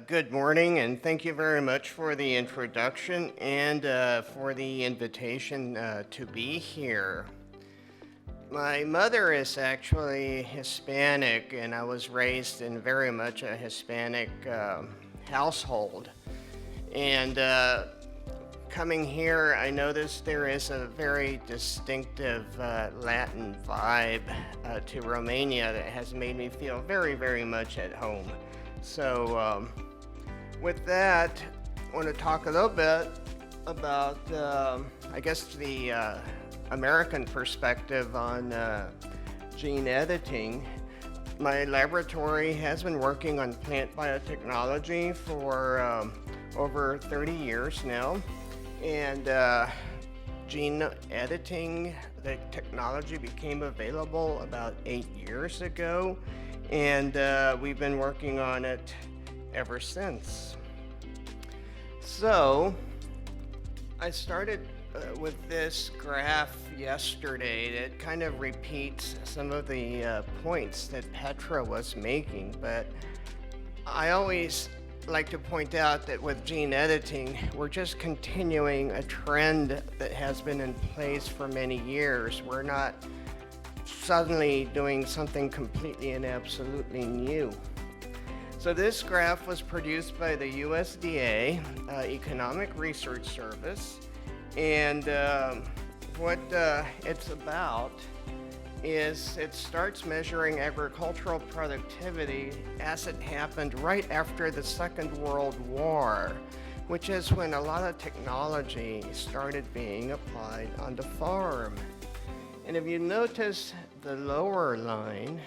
Good morning, and thank you very much for the introduction and for the invitation to be here. My mother is actually Hispanic, and I was raised in very much a Hispanic household. And coming here, I noticed there is a very distinctive Latin vibe to Romania that has made me feel very, very much at home. So, with that, I want to talk a little bit about, I guess, the American perspective on gene editing. My laboratory has been working on plant biotechnology for over 30 years now, and gene editing, the technology became available about 8 years ago, and we've been working on it ever since. So I started with this graph yesterday that kind of repeats some of the points that Petra was making, but I always like to point out that with gene editing, we're just continuing a trend that has been in place for many years. We're not suddenly doing something completely and absolutely new. So this graph was produced by the USDA, Economic Research Service, and what it's about is it starts measuring agricultural productivity as it happened right after the Second World War, which is when a lot of technology started being applied on the farm. And if you notice the lower line,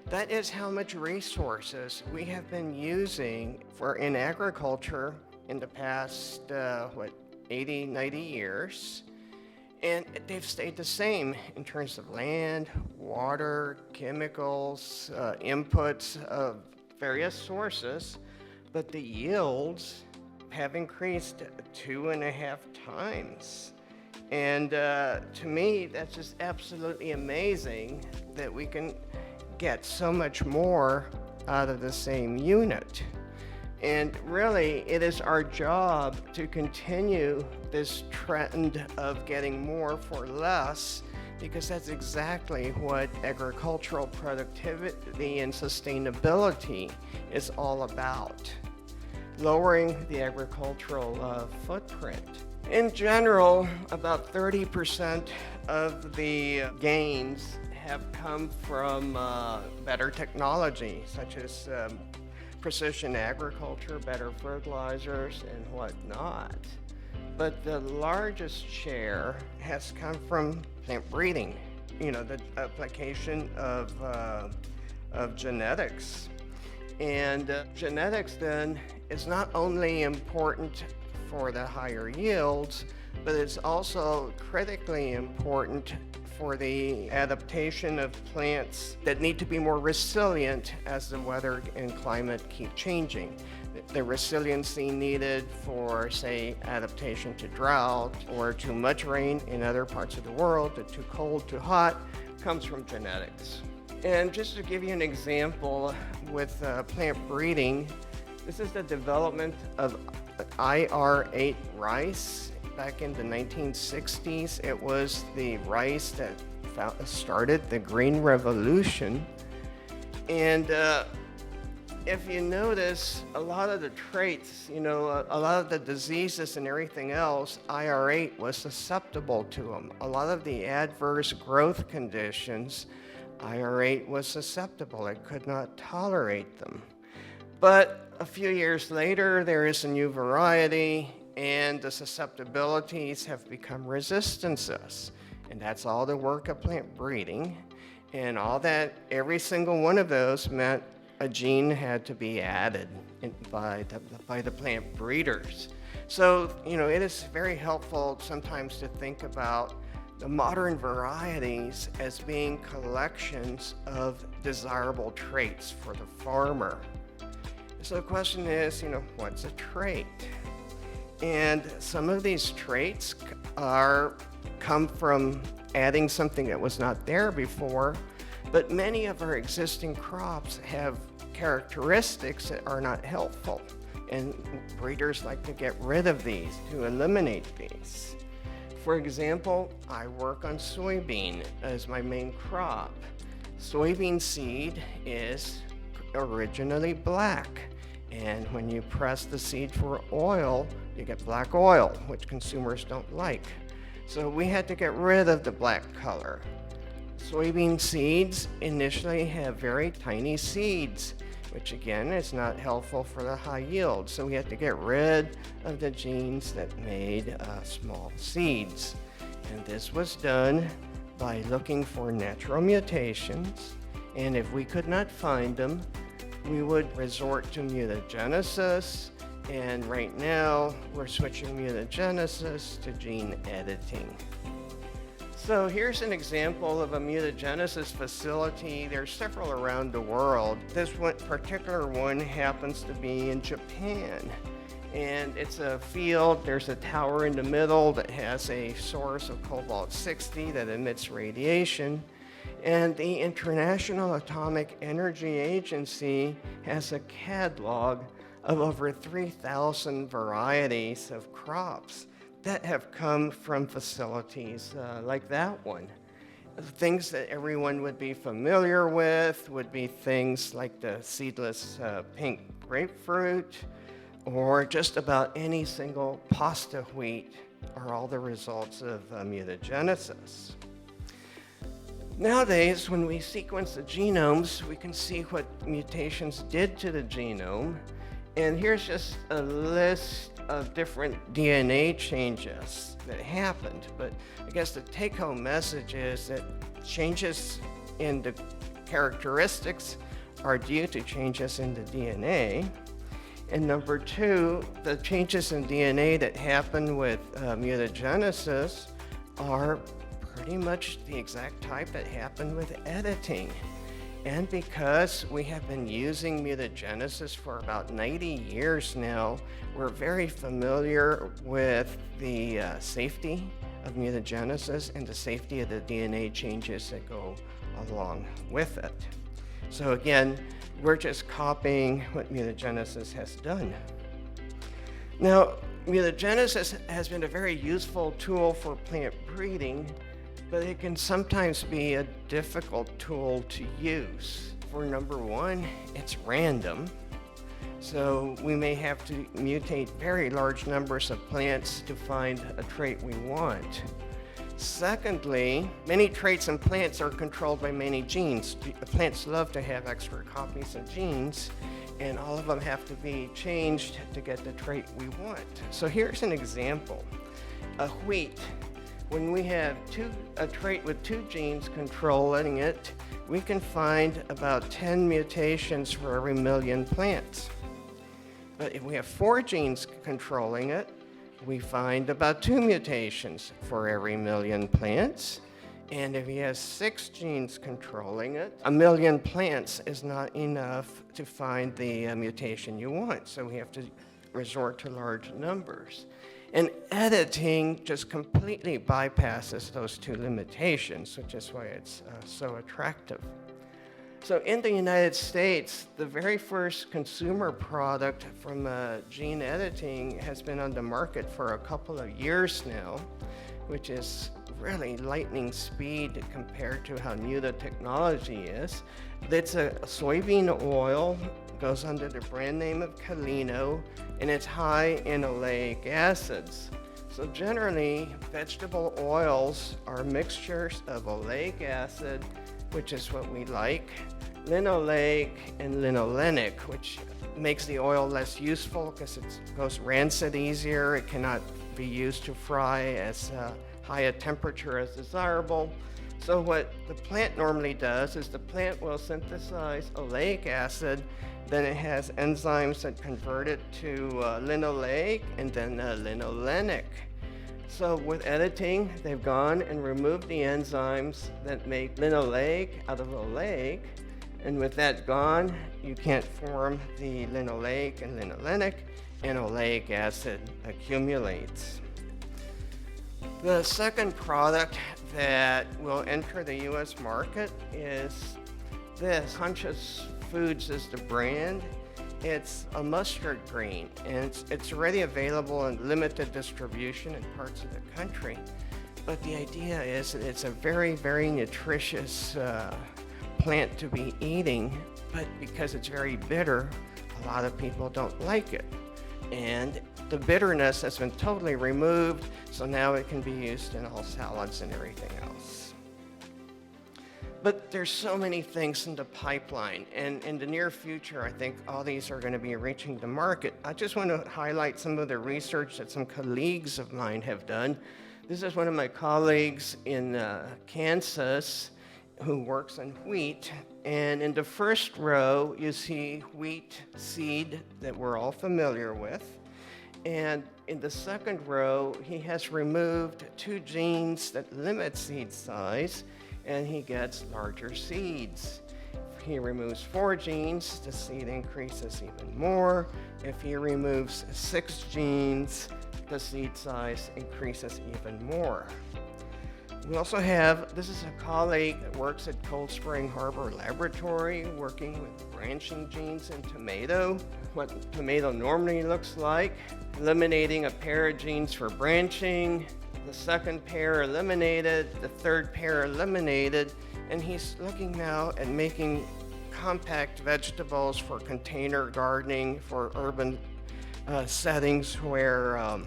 that is how much resources we have been using in agriculture in the past, 80, 90 years. And they've stayed the same in terms of land, water, chemicals, inputs of various sources, but the yields have increased 2.5 times. And to me, that's just absolutely amazing that we can get so much more out of the same unit. And really, it is our job to continue this trend of getting more for less, because that's exactly what agricultural productivity and sustainability is all about. Lowering the agricultural footprint. In general, about 30% of the gains have come from better technology, such as precision agriculture, better fertilizers, and whatnot. But the largest share has come from plant breeding, the application of genetics. And genetics then is not only important for the higher yields, but it's also critically important for the adaptation of plants that need to be more resilient as the weather and climate keep changing. The resiliency needed for, say, adaptation to drought or too much rain in other parts of the world, to too cold, too hot, comes from genetics. And just to give you an example with plant breeding, this is the development of IR8 rice. Back in the 1960s, it was the rice that started the Green Revolution. And if you notice, a lot of the traits, a lot of the diseases and everything else, IR8 was susceptible to them. A lot of the adverse growth conditions, IR8 was susceptible. It could not tolerate them. But a few years later, there is a new variety, and the susceptibilities have become resistances. And that's all the work of plant breeding. And all that, every single one of those meant a gene had to be added by the plant breeders. So, it is very helpful sometimes to think about the modern varieties as being collections of desirable traits for the farmer. So the question is, what's a trait? And some of these traits come from adding something that was not there before. But many of our existing crops have characteristics that are not helpful, and breeders like to get rid of these, to eliminate these. For example, I work on soybean as my main crop. Soybean seed is originally black, and when you press the seed for oil, you get black oil, which consumers don't like. So we had to get rid of the black color. Soybean seeds initially have very tiny seeds, which again is not helpful for the high yield. So we had to get rid of the genes that made small seeds. And this was done by looking for natural mutations. And if we could not find them, we would resort to mutagenesis. And right now, we're switching mutagenesis to gene editing. So here's an example of a mutagenesis facility. There's several around the world. This particular one happens to be in Japan. And it's a field, there's a tower in the middle that has a source of cobalt-60 that emits radiation. And the International Atomic Energy Agency has a catalog of over 3,000 varieties of crops that have come from facilities like that one. Things that everyone would be familiar with would be things like the seedless pink grapefruit, or just about any single pasta wheat are all the results of mutagenesis. Nowadays, when we sequence the genomes, we can see what mutations did to the genome. And here's just a list of different DNA changes that happened. But I guess the take-home message is that changes in the characteristics are due to changes in the DNA. And number two, the changes in DNA that happen with mutagenesis are pretty much the exact type that happened with editing. And because we have been using mutagenesis for about 90 years now, we're very familiar with the safety of mutagenesis and the safety of the DNA changes that go along with it. So again, we're just copying what mutagenesis has done. Now, mutagenesis has been a very useful tool for plant breeding, but it can sometimes be a difficult tool to use. For number one, it's random. So we may have to mutate very large numbers of plants to find a trait we want. Secondly, many traits in plants are controlled by many genes. Plants love to have extra copies of genes, and all of them have to be changed to get the trait we want. So here's an example. A wheat. When we have a trait with 2 genes controlling it, we can find about 10 mutations for every million plants. But if we have 4 genes controlling it, we find about 2 mutations for every million plants. And if he has 6 genes controlling it, 1 million plants is not enough to find the mutation you want. So we have to resort to large numbers. And editing just completely bypasses those 2 limitations, which is why it's so attractive. So in the United States, the very first consumer product from gene editing has been on the market for a couple of years now, which is really lightning speed compared to how new the technology is. It's a soybean oil, goes under the brand name of Calino, and it's high in oleic acids. So generally, vegetable oils are mixtures of oleic acid, which is what we like, linoleic, and linolenic, which makes the oil less useful because it goes rancid easier. It cannot be used to fry as high a temperature as desirable. So what the plant normally does is the plant will synthesize oleic acid, then it has enzymes that convert it to linoleic and then linolenic. So with editing, they've gone and removed the enzymes that make linoleic out of oleic, and with that gone, you can't form the linoleic and linolenic, and oleic acid accumulates. The second product that will enter the U.S. market is this. Conscious Foods is the brand. It's a mustard green, and it's already available in limited distribution in parts of the country. But the idea is that it's a very, very nutritious plant to be eating, but because it's very bitter, a lot of people don't like it. And the bitterness has been totally removed, so now it can be used in all salads and everything else. But there's so many things in the pipeline, and in the near future, I think all these are going to be reaching the market. I just want to highlight some of the research that some colleagues of mine have done. This is one of my colleagues in Kansas who works on wheat, and in the first row, you see wheat seed that we're all familiar with. And in the second row, he has removed 2 genes that limit seed size, and he gets larger seeds. If he removes 4 genes, the seed increases even more. If he removes 6 genes, the seed size increases even more. We also have, this is a colleague that works at Cold Spring Harbor Laboratory, working with branching genes in tomato, what tomato normally looks like, eliminating a pair of genes for branching, the second pair eliminated, the third pair eliminated, and he's looking now at making compact vegetables for container gardening for urban settings where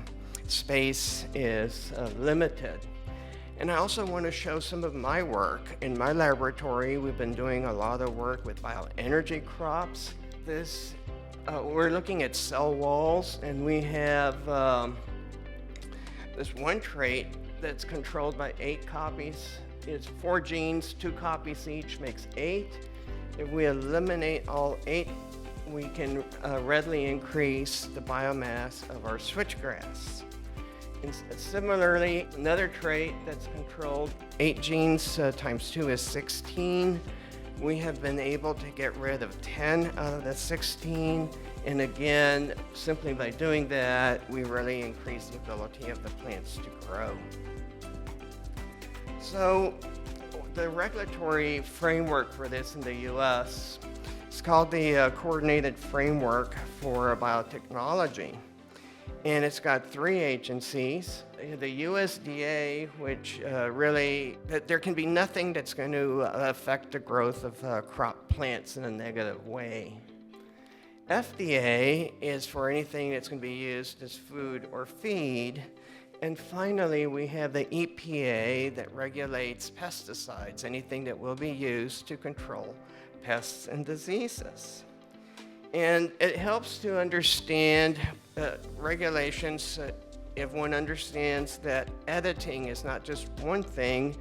space is limited. And I also want to show some of my work. In my laboratory, we've been doing a lot of work with bioenergy crops. We're looking at cell walls, and we have this one trait that's controlled by 8 copies. It's 4 genes, 2 copies each makes 8. If we eliminate all 8, we can readily increase the biomass of our switchgrass. And similarly, another trait that's controlled, 8 genes times 2 is 16. We have been able to get rid of 10 out of the 16. And again, simply by doing that, we really increase the ability of the plants to grow. So the regulatory framework for this in the US is called the Coordinated Framework for Biotechnology. And it's got 3 agencies. The USDA, which there can be nothing that's going to affect the growth of crop plants in a negative way. FDA is for anything that's going to be used as food or feed. And finally, we have the EPA that regulates pesticides, anything that will be used to control pests and diseases. And it helps to understand regulations if one understands that editing is not just one thing,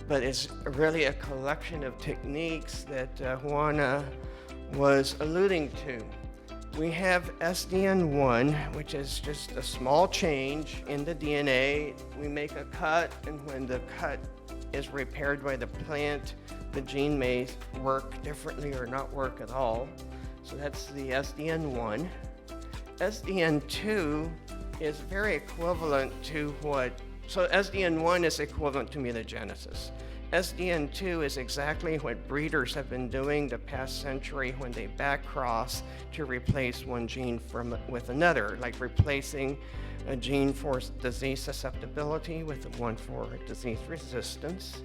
but is really a collection of techniques that Juana was alluding to. We have SDN1, which is just a small change in the DNA. We make a cut, and when the cut is repaired by the plant, the gene may work differently or not work at all. So that's the SDN1. SDN2 is very equivalent to so SDN1 is equivalent to mutagenesis. SDN2 is exactly what breeders have been doing the past century when they backcross to replace one gene with another, like replacing a gene for disease susceptibility with one for disease resistance.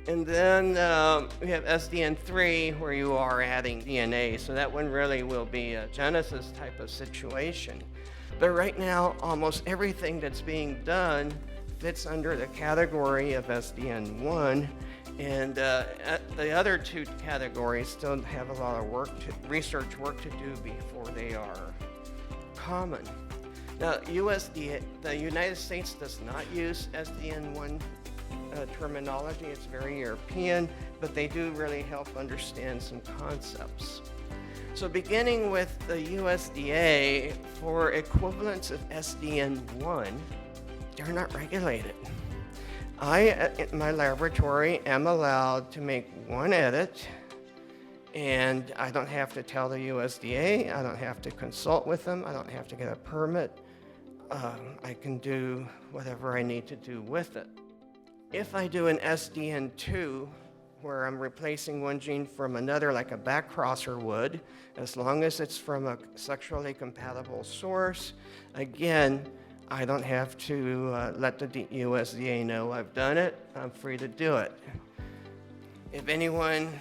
And then we have SDN3 where you are adding DNA, so that one really will be a genesis type of situation. But right now, almost everything that's being done fits under the category of SDN1, and the other 2 categories still have a lot of research work to do before they are common. Now, the United States does not use SDN1 terminology. It's very European, but they do really help understand some concepts. So beginning with the USDA, for equivalents of SDN1, they're not regulated. I, in my laboratory, am allowed to make one edit, and I don't have to tell the USDA, I don't have to consult with them, I don't have to get a permit. I can do whatever I need to do with it. If I do an SDN2 where I'm replacing one gene from another, like a backcrosser would, as long as it's from a sexually compatible source. Again, I don't have to let the USDA know I've done it. I'm free to do it. If anyone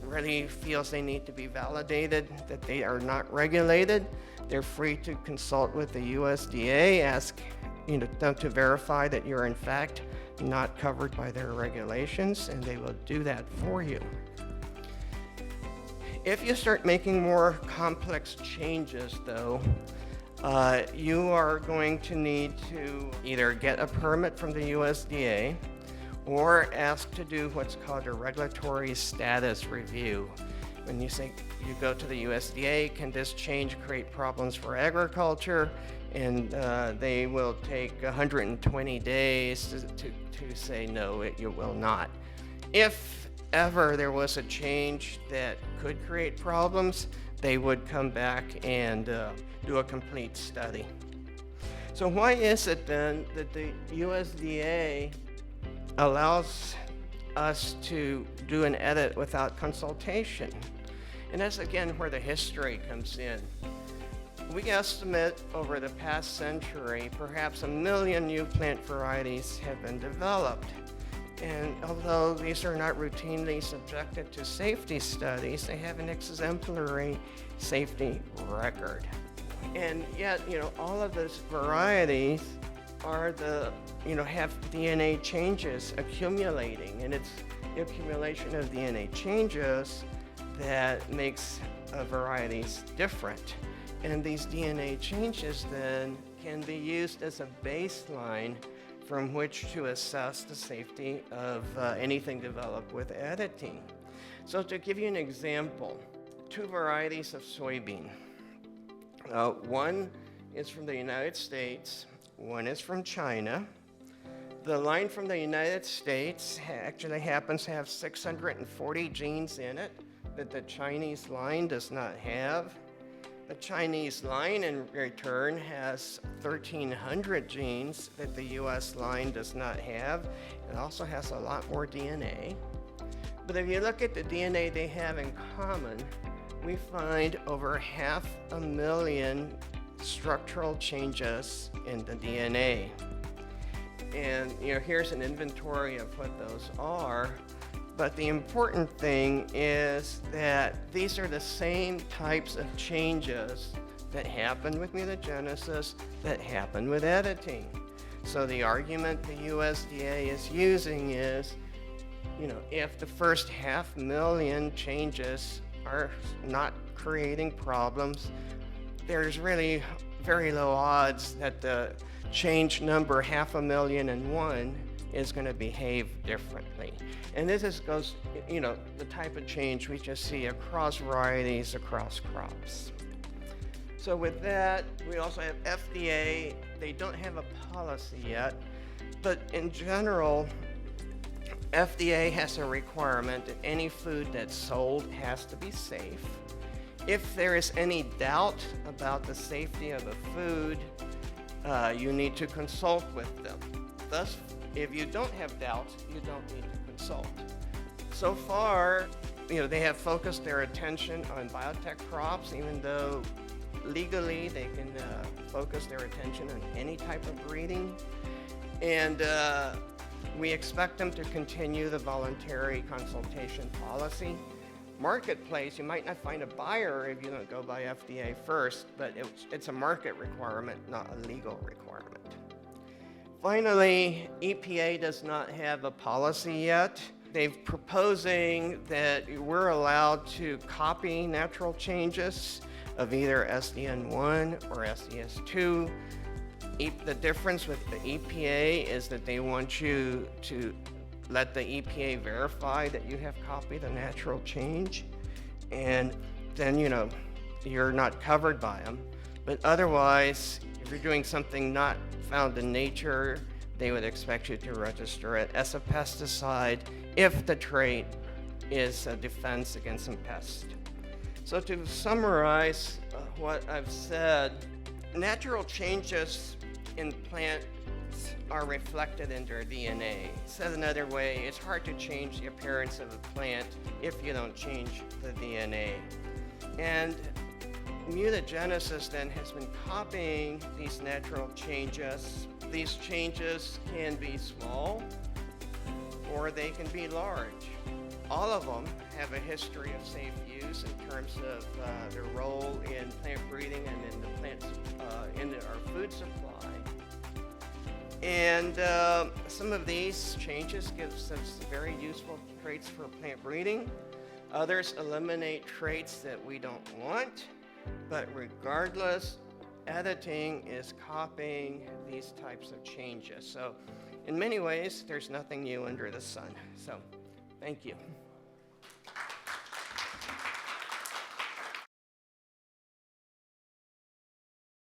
really feels they need to be validated, that they are not regulated, they're free to consult with the USDA, ask them to verify that you're in fact not covered by their regulations, and they will do that for you. If you start making more complex changes, though, you are going to need to either get a permit from the USDA or ask to do what's called a regulatory status review. When you say you go to the USDA, can this change create problems for agriculture? And they will take 120 days to say no, you will not. If ever there was a change that could create problems, they would come back and do a complete study. So why is it then that the USDA allows us to do an edit without consultation? And that's again where the history comes in. We estimate over the past century, perhaps 1 million new plant varieties have been developed. And although these are not routinely subjected to safety studies, they have an exemplary safety record. And yet, all of those varieties are have DNA changes accumulating, and it's the accumulation of DNA changes that makes varieties different. And these DNA changes then can be used as a baseline from which to assess the safety of anything developed with editing. So to give you an example, 2 varieties of soybean. One is from the United States, one is from China. The line from the United States actually happens to have 640 genes in it that the Chinese line does not have. The Chinese line, in return, has 1,300 genes that the US line does not have. It also has a lot more DNA. But if you look at the DNA they have in common, we find over 500,000 structural changes in the DNA. And here's an inventory of what those are. But the important thing is that these are the same types of changes that happen with mutagenesis that happen with editing. So the argument the USDA is using is, if the first 500,000 changes are not creating problems, there's really very low odds that the change number 500,001 is going to behave differently. And this goes, the type of change we just see across varieties, across crops. So with that, we also have FDA. They don't have a policy yet, but in general, FDA has a requirement that any food that's sold has to be safe. If there is any doubt about the safety of a food, you need to consult with them. Thus, if you don't have doubts, you don't need to consult. So far, they have focused their attention on biotech crops, even though legally they can focus their attention on any type of breeding. And we expect them to continue the voluntary consultation policy. Marketplace, you might not find a buyer if you don't go by FDA first, but it's a market requirement, not a legal requirement. Finally, EPA does not have a policy yet. They're proposing that we're allowed to copy natural changes of either SDN1 or SDS2. The difference with the EPA is that they want you to let the EPA verify that you have copied the natural change, and then you're not covered by them. But otherwise, if you're doing something not found in nature, they would expect you to register it as a pesticide if the trait is a defense against some pest. So to summarize what I've said, natural changes in plants are reflected in their DNA. Said another way, it's hard to change the appearance of a plant if you don't change the DNA. And mutagenesis then has been copying these natural changes. These changes can be small or they can be large. All of them have a history of safe use in terms of their role in plant breeding and in the plants in our food supply. And some of these changes give us very useful traits for plant breeding. Others eliminate traits that we don't want. But regardless, editing is copying these types of changes. So in many ways, there's nothing new under the sun. So thank you.